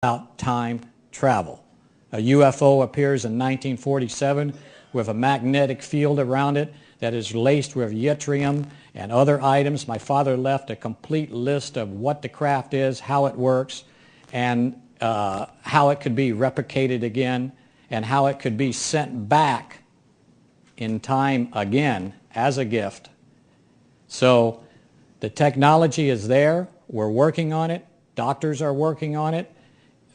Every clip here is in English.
about time travel. A UFO appears in 1947 with a magnetic field around it that is laced with yttrium and other items. My father left a complete list of what the craft is, how it works, and how it could be replicated again, and how it could be sent back in time again as a gift. So the technology is there. We're working on it. Doctors are working on it.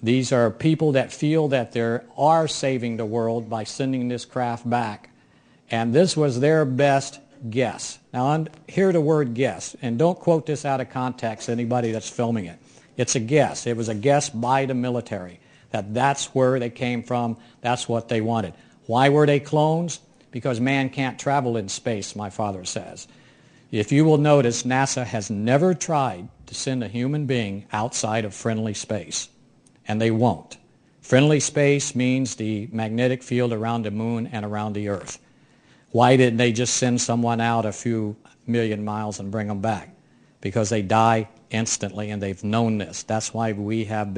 These are people that feel that they are saving the world by sending this craft back. And this was their best guess. Now, hear the word guess, and don't quote this out of context, anybody that's filming it. It's a guess. It was a guess by the military that that's where they came from, that's what they wanted. Why were they clones? Because man can't travel in space, my father says. If you will notice, NASA has never tried to send a human being outside of friendly space, and they won't. Friendly space means the magnetic field around the moon and around the earth. Why didn't they just send someone out a few million miles and bring them back? Because they die instantly, and they've known this. That's why we have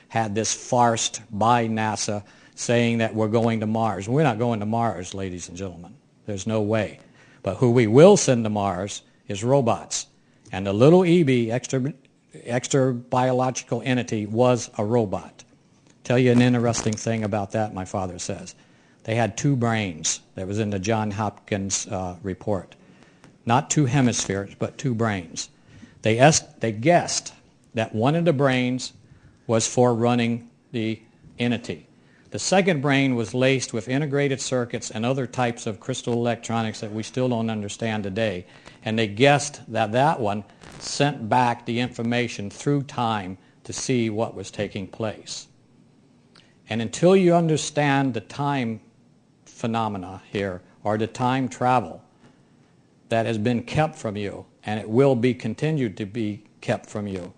had this farce by NASA saying that we're going to Mars. We're not going to Mars, ladies and gentlemen. There's no way. But who we will send to Mars is robots. And the little EB, extra biological entity, was a robot. Tell you an interesting thing about that, my father says. They had 2 brains. That was in the Johns Hopkins report. Not 2 hemispheres, but 2 brains. They guessed that one of the brains was for running the entity. The second brain was laced with integrated circuits and other types of crystal electronics that we still don't understand today. And they guessed that that one sent back the information through time to see what was taking place. And until you understand the time phenomena here, or the time travel that has been kept from you, and it will be continued to be kept from you,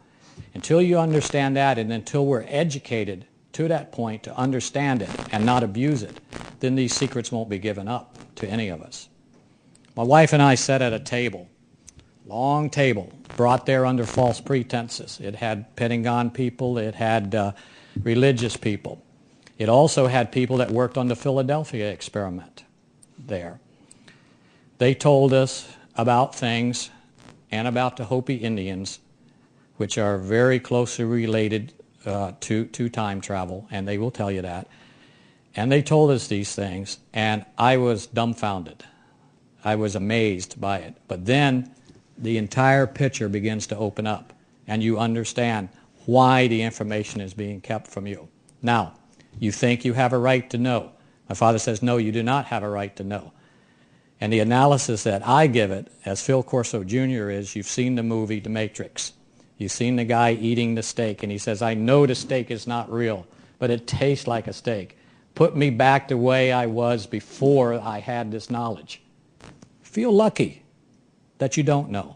until you understand that, and until we're educated to that point to understand it and not abuse it, then these secrets won't be given up to any of us. My wife and I sat at a table, long table, brought there under false pretenses. It had Pentagon people, it had religious people. It also had people that worked on the Philadelphia experiment there. They told us about things and about the Hopi Indians, which are very closely related to time travel, and they will tell you that. And they told us these things, and I was dumbfounded. I was amazed by it. But then the entire picture begins to open up, and you understand why the information is being kept from you. Now, you think you have a right to know. My father says, no, you do not have a right to know. And the analysis that I give it, as Phil Corso Jr. is, you've seen the movie The Matrix. You've seen the guy eating the steak, and he says, I know the steak is not real, but it tastes like a steak. Put me back the way I was before I had this knowledge. Feel lucky that you don't know.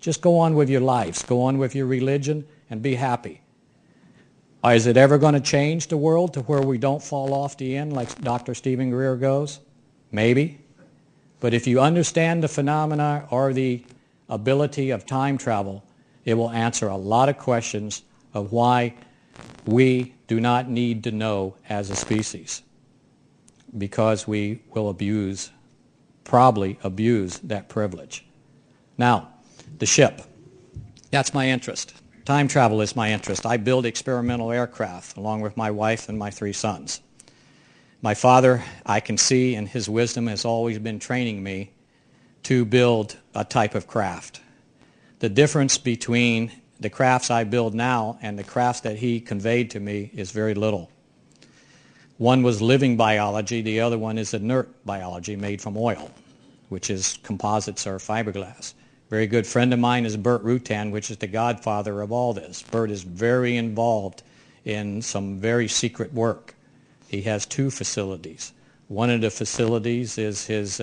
Just go on with your lives. Go on with your religion and be happy. Is it ever going to change the world to where we don't fall off the end like Dr. Stephen Greer goes? Maybe. But if you understand the phenomena or the ability of time travel, it will answer a lot of questions of why we do not need to know as a species, because we will probably abuse that privilege. Now, the ship. That's my interest. Time travel is my interest. I build experimental aircraft along with my wife and my 3 sons. My father, I can see in his wisdom, has always been training me to build a type of craft. The difference between the crafts I build now and the crafts that he conveyed to me is very little. One was living biology, the other one is inert biology made from oil, which is composites or fiberglass. A very good friend of mine is Bert Rutan, which is the godfather of all this. Bert is very involved in some very secret work. He has 2 facilities. One of the facilities is his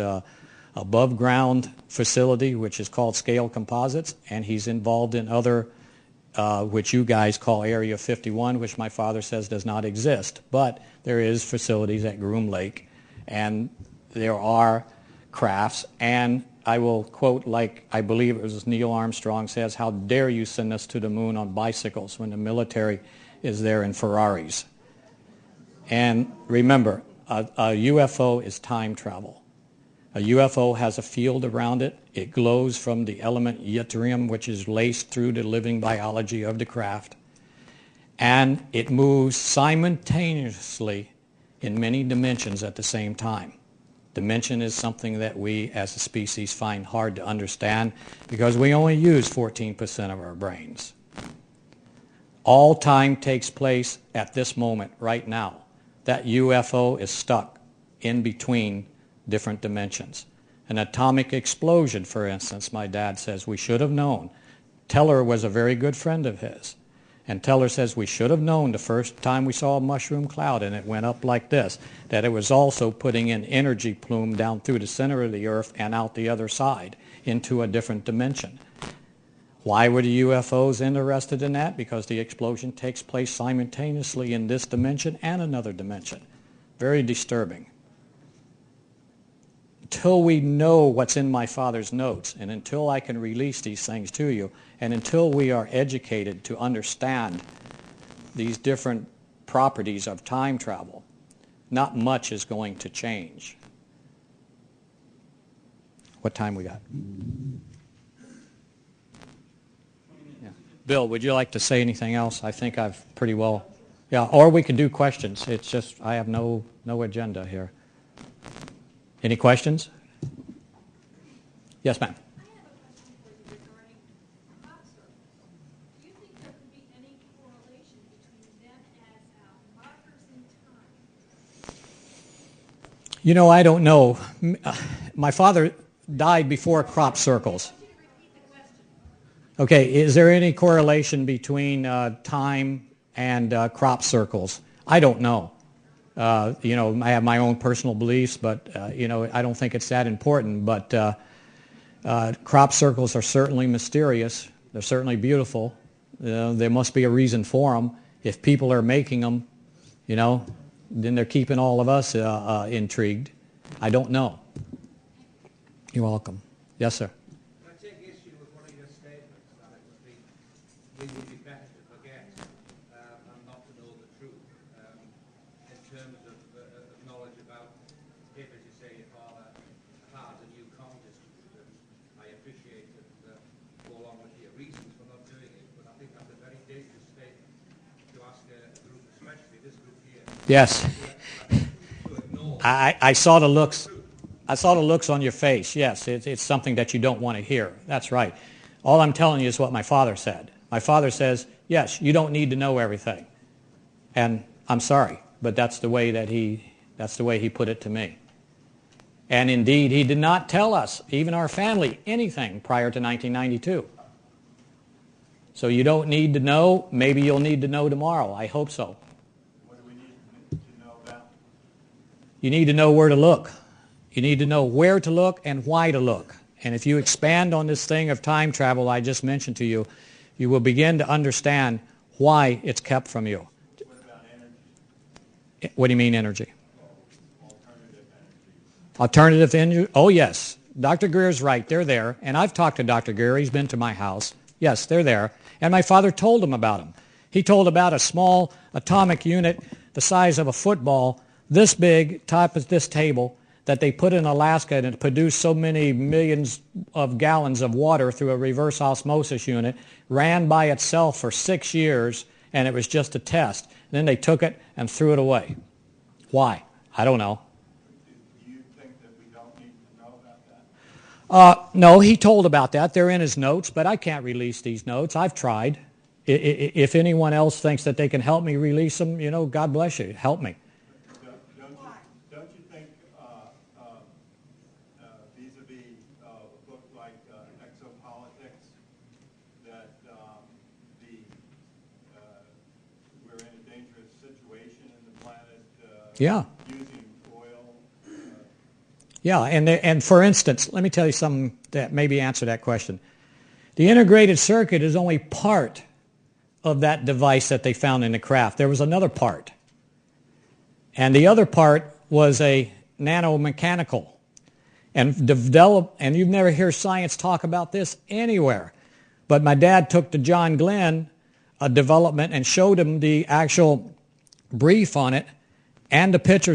above ground facility, which is called Scale Composites, and he's involved in other, which you guys call Area 51, which my father says does not exist. But there is facilities at Groom Lake, and there are crafts, and I will quote, like I believe it was Neil Armstrong says, how dare you send us to the moon on bicycles when the military is there in Ferraris. And remember, a UFO is time travel. A UFO has a field around it. It glows from the element yttrium, which is laced through the living biology of the craft. And it moves simultaneously in many dimensions at the same time. Dimension is something that we as a species find hard to understand because we only use 14% of our brains. All time takes place at this moment, right now. That UFO is stuck in between different dimensions. An atomic explosion, for instance, my dad says we should have known. Teller was a very good friend of his. And Teller says we should have known the first time we saw a mushroom cloud and it went up like this, that it was also putting an energy plume down through the center of the earth and out the other side into a different dimension. Why were the UFOs interested in that? Because the explosion takes place simultaneously in this dimension and another dimension. Very disturbing. Until we know what's in my father's notes, and until I can release these things to you, and until we are educated to understand these different properties of time travel, not much is going to change. What time we got? Yeah. Bill, would you like to say anything else? I think I've pretty well... Yeah, or we could do questions. It's just I have no agenda here. Any questions? Yes, ma'am. I have a question for you regarding crop circles. Do you think there could be any correlation between them as markers in time? You know, I don't know. My father died before crop circles. I want you to repeat the question. Okay, is there any correlation between time and crop circles? I don't know. You know, I have my own personal beliefs, but, you know, I don't think it's that important. But crop circles are certainly mysterious. They're certainly beautiful. There must be a reason for them. If people are making them, you know, then they're keeping all of us intrigued. I don't know. You're welcome. Yes, sir. I take issue with one of your statements that it would be, we would be better to forget and not to know the truth. In terms of knowledge about, if, as you say, your father has and you can't distribute it, I appreciate it and go along with your reasons for not doing it, but I think that's a very dangerous statement to ask a group, especially this group here. Yes. To ignore. I saw the looks. I saw the looks on your face. Yes, it's something that you don't want to hear. That's right. All I'm telling you is what my father said. My father says, yes, you don't need to know everything. And I'm sorry, but that's the way he put it to me. And indeed, he did not tell us, even our family, anything prior to 1992. So you don't need to know. Maybe you'll need to know tomorrow. I hope so. What do we need to know about? You need to know where to look. You need to know where to look and why to look. And if you expand on this thing of time travel I just mentioned to you, you will begin to understand why it's kept from you. What about energy? What do you mean energy? Alternative energy. Alternative energy? Oh, yes. Dr. Greer's right. They're there. And I've talked to Dr. Greer. He's been to my house. Yes, they're there. And my father told him about them. He told about a small atomic unit the size of a football, this big, top of this table, that they put in Alaska and it produced so many millions of gallons of water through a reverse osmosis unit, ran by itself for 6 years, and it was just a test. And then they took it and threw it away. Why? I don't know. Do you think that we don't need to know about that? No, he told about that. They're in his notes, but I can't release these notes. I've tried. If anyone else thinks that they can help me release them, you know, God bless you. Help me. Don't you think vis-a-vis a book like Exopolitics that we're in a dangerous situation in the planet Yeah. using oil? Yeah, and for instance, let me tell you something that maybe answer that question. The integrated circuit is only part of that device that they found in the craft. There was another part. And the other part was a nanomechanical. And you've never hear science talk about this anywhere. But my dad took the John Glenn development and showed him the actual brief on it and the pictures